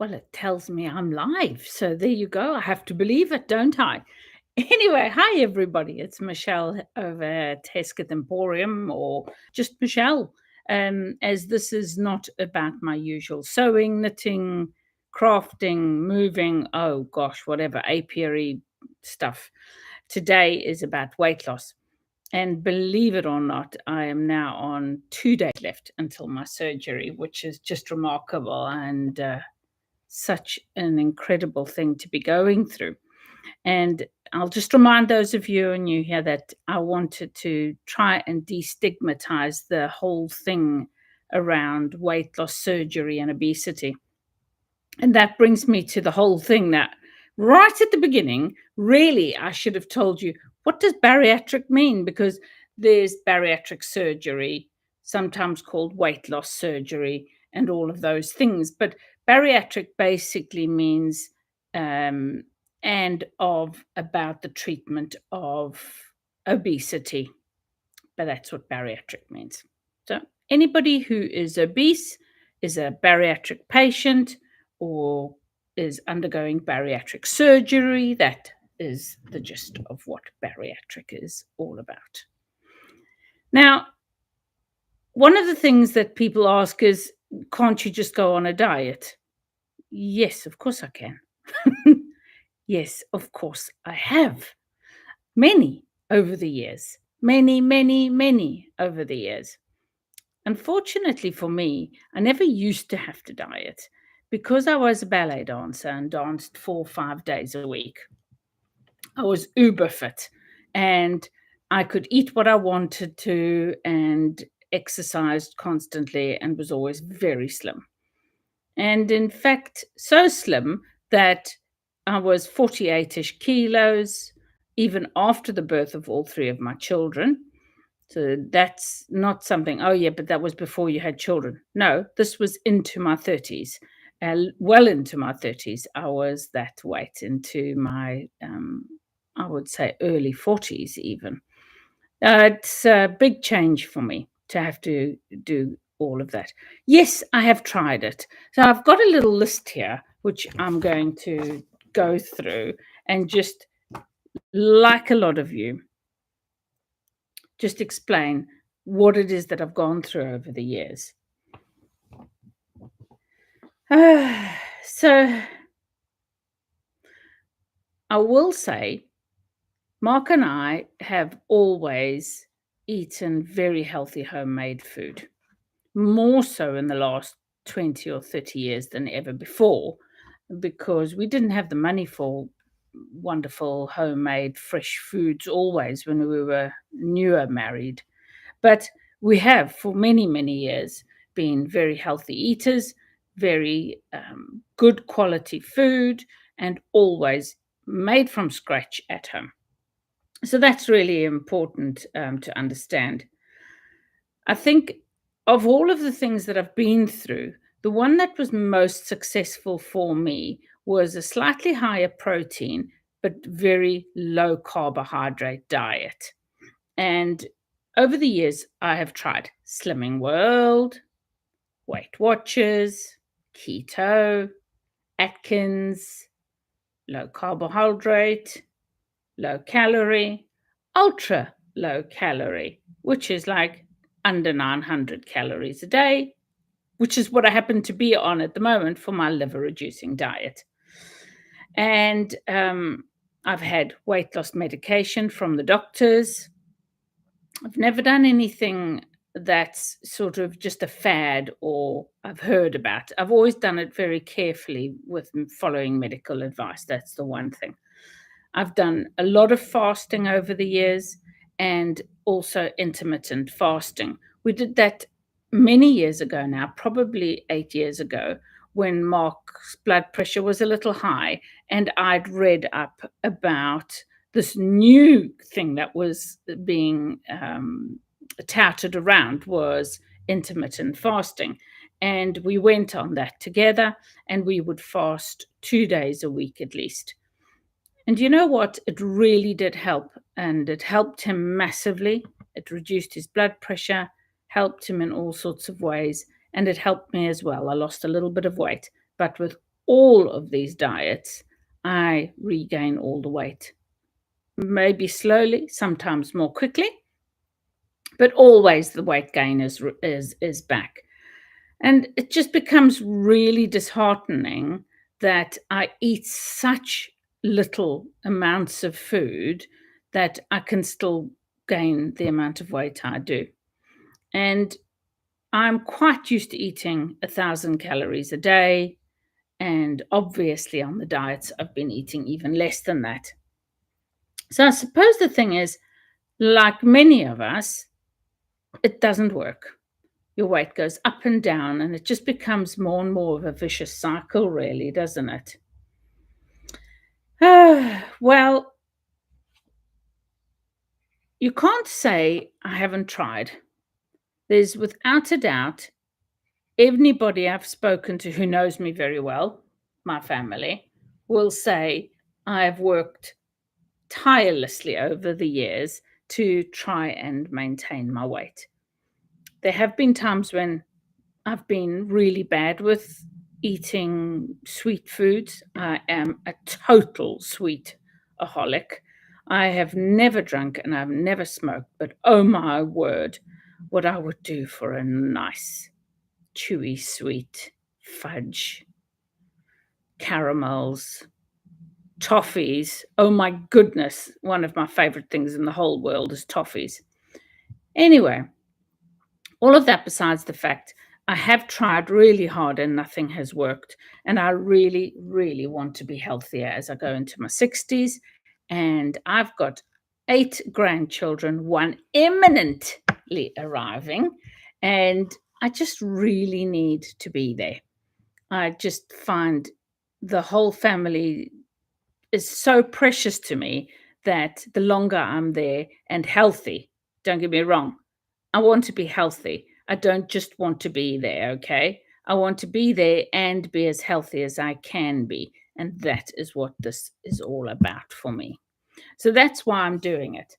Well, it tells me I'm live. So there you go. I have to believe it, don't I? Anyway, hi everybody. It's Michelle over at Hesketh Emporium, or just Michelle. As this is not about my usual sewing, knitting, crafting, moving, oh gosh, whatever, apiary stuff. Today is about weight loss. And believe it or not, I am now on 2 days left until my surgery, which is just remarkable and such an incredible thing to be going through. And I'll just remind those of you new here that I wanted to try and destigmatize the whole thing around weight loss surgery and obesity. And that brings me to the whole thing that right at the beginning, really, I should have told you, what does bariatric mean? Because there's bariatric surgery, sometimes called weight loss surgery, and all of those things. But bariatric basically means about the treatment of obesity. But that's what bariatric means. So anybody who is obese is a bariatric patient or is undergoing bariatric surgery. That is the gist of what bariatric is all about. Now, one of the things that people ask is, can't you just go on a diet? Yes, of course I can. Yes, of course I have. Many over the years. Many over the years. Unfortunately for me, I never used to have to diet because I was a ballet dancer and danced 4 or 5 days a week. I was uber fit and I could eat what I wanted to and exercised constantly and was always very slim. And in fact, so slim that I was 48-ish kilos even after the birth of all 3 of my children. So that's not something, oh, yeah, but that was before you had children. No, this was into my 30s. Well into my 30s, I was that weight, into my, I would say, early 40s even. It's a big change for me to have to do all of that. Yes, I have tried it. So I've got a little list here, which I'm going to go through and just, like a lot of you, just explain what it is that I've gone through over the years. So I will say, Mark and I have always eaten very healthy homemade food, more so in the last 20 or 30 years than ever before, because we didn't have the money for wonderful homemade fresh foods always when we were newer married. But we have, for many years, been very healthy eaters, very good quality food, and always made from scratch at home. So that's really important to understand. I think of all of the things that I've been through, the one that was most successful for me was a slightly higher protein, but very low carbohydrate diet. And over the years, I have tried Slimming World, Weight Watchers, Keto, Atkins, low carbohydrate, low calorie, ultra low calorie, which is like under 900 calories a day, which is what I happen to be on at the moment for my liver reducing diet. And I've had weight loss medication from the doctors. I've never done anything that's sort of just a fad or I've heard about. I've always done it very carefully with following medical advice. That's the one thing. I've done a lot of fasting over the years and also intermittent fasting. We did that many years ago now, probably 8 years ago, when Mark's blood pressure was a little high, and I'd read up about this new thing that was being touted around was intermittent fasting. And we went on that together, and we would fast 2 days a week at least. And you know what? It really did help, and it helped him massively. It reduced his blood pressure, helped him in all sorts of ways, and it helped me as well. I lost a little bit of weight, but with all of these diets, I regain all the weight. Maybe slowly, sometimes more quickly, but always the weight gain is back. And it just becomes really disheartening that I eat such little amounts of food that I can still gain the amount of weight I do. And I'm quite used to eating 1,000 calories a day. And obviously, on the diets, I've been eating even less than that. So I suppose the thing is, like many of us, it doesn't work. Your weight goes up and down, and it just becomes more and more of a vicious cycle, really, doesn't it? Well, you can't say I haven't tried. There's without a doubt anybody I've spoken to who knows me very well, my family, will say I've worked tirelessly over the years to try and maintain my weight. There have been times when I've been really bad with eating sweet foods. I am a total sweetaholic. I have never drunk and I've never smoked, but oh my word, what I would do for a nice, chewy, sweet fudge, caramels, toffees. Oh my goodness, one of my favorite things in the whole world is toffees. Anyway, all of that besides the fact I have tried really hard and nothing has worked. And I really, really want to be healthier as I go into my 60s. And I've got 8 grandchildren, one imminently arriving. And I just really need to be there. I just find the whole family is so precious to me that the longer I'm there and healthy, don't get me wrong, I want to be healthy. I don't just want to be there, okay? I want to be there and be as healthy as I can be. And that is what this is all about for me. So that's why I'm doing it.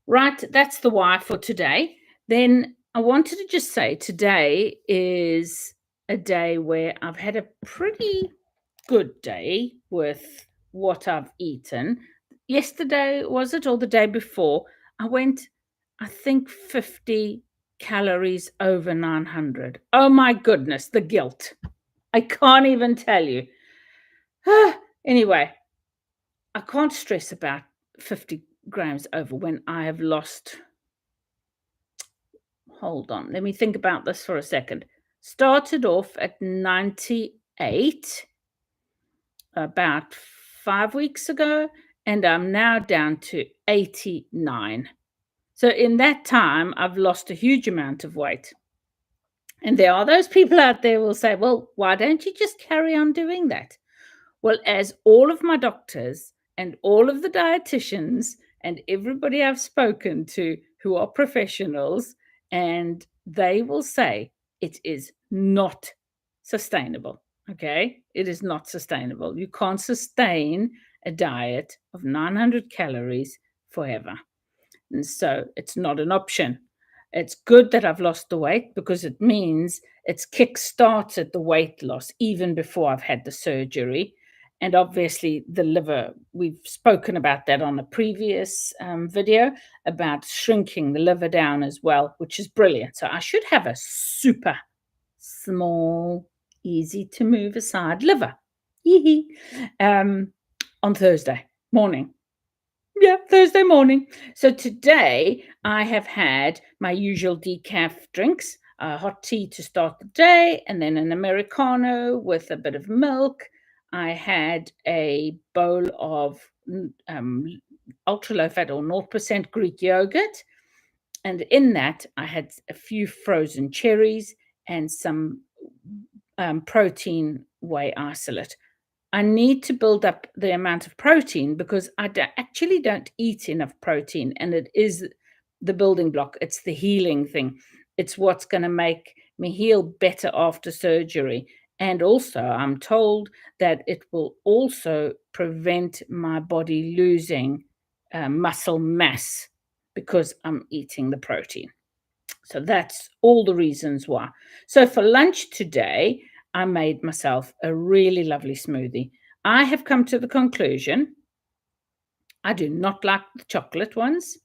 Right, that's the why for today. Then I wanted to just say today is a day where I've had a pretty good day with what I've eaten. Yesterday, was it, or the day before? I went, I think, 50 calories over 900. Oh my goodness, the guilt. I can't even tell you. Anyway, I can't stress about 50 grams over when I have lost. Hold on, let me think about this for a second. Started off at 98 about 5 weeks ago, and I'm now down to 89. So in that time, I've lost a huge amount of weight. And there are those people out there who will say, well, why don't you just carry on doing that? Well, as all of my doctors and all of the dietitians and everybody I've spoken to who are professionals, and they will say it is not sustainable. Okay, it is not sustainable. You can't sustain a diet of 900 calories forever. And so it's not an option. It's good that I've lost the weight because it means it's kick-started the weight loss even before I've had the surgery. And obviously, the liver, we've spoken about that on a previous video about shrinking the liver down as well, which is brilliant. So I should have a super small, easy to move aside liver on Thursday morning. Yeah, Thursday morning. So today I have had my usual decaf drinks, hot tea to start the day, and then an Americano with a bit of milk. I had a bowl of ultra low fat or 0% Greek yogurt. And in that, I had a few frozen cherries and some protein whey isolate. I need to build up the amount of protein because I actually don't eat enough protein, and it is the building block. It's the healing thing. It's what's going to make me heal better after surgery. And also, I'm told that it will also prevent my body losing muscle mass because I'm eating the protein. So that's all the reasons why. So for lunch today, I made myself a really lovely smoothie. I have come to the conclusion I do not like the chocolate ones.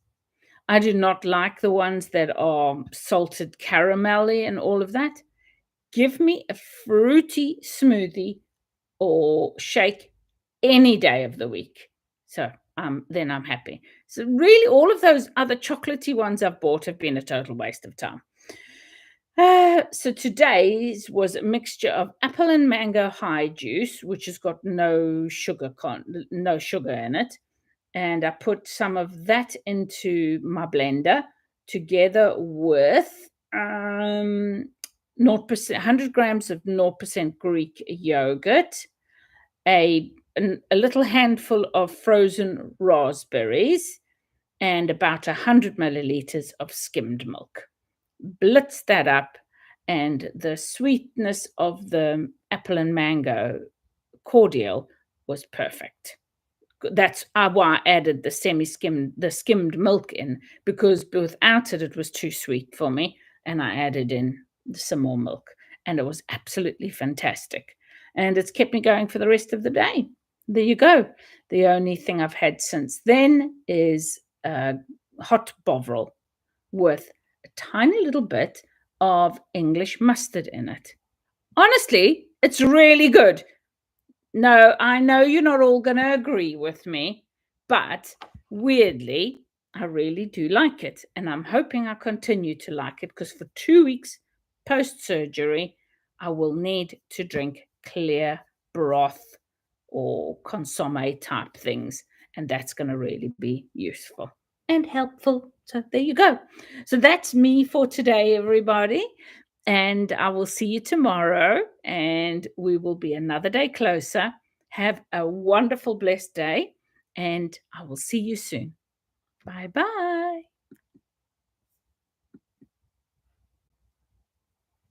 I do not like the ones that are salted caramelly and all of that. Give me a fruity smoothie or shake any day of the week. So then I'm happy. So really, all of those other chocolatey ones I've bought have been a total waste of time. So today's was a mixture of apple and mango high juice, which has got no sugar in it, and I put some of that into my blender together with 0%, 100 grams of 0% Greek yogurt, a little handful of frozen raspberries, and about 100 milliliters of skimmed milk. Blitz that up, and the sweetness of the apple and mango cordial was perfect. That's why I added the skimmed milk in, because without it, it was too sweet for me, and I added in some more milk, and it was absolutely fantastic. And it's kept me going for the rest of the day. There you go. The only thing I've had since then is hot bovril with a tiny little bit of English mustard in it. Honestly, it's really good. No, I know you're not all going to agree with me, but weirdly, I really do like it. And I'm hoping I continue to like it, because for 2 weeks post surgery, I will need to drink clear broth or consomme type things. And that's going to really be useful and helpful. So there you go. So that's me for today, everybody. And I will see you tomorrow, and we will be another day closer. Have a wonderful, blessed day, and I will see you soon. Bye bye.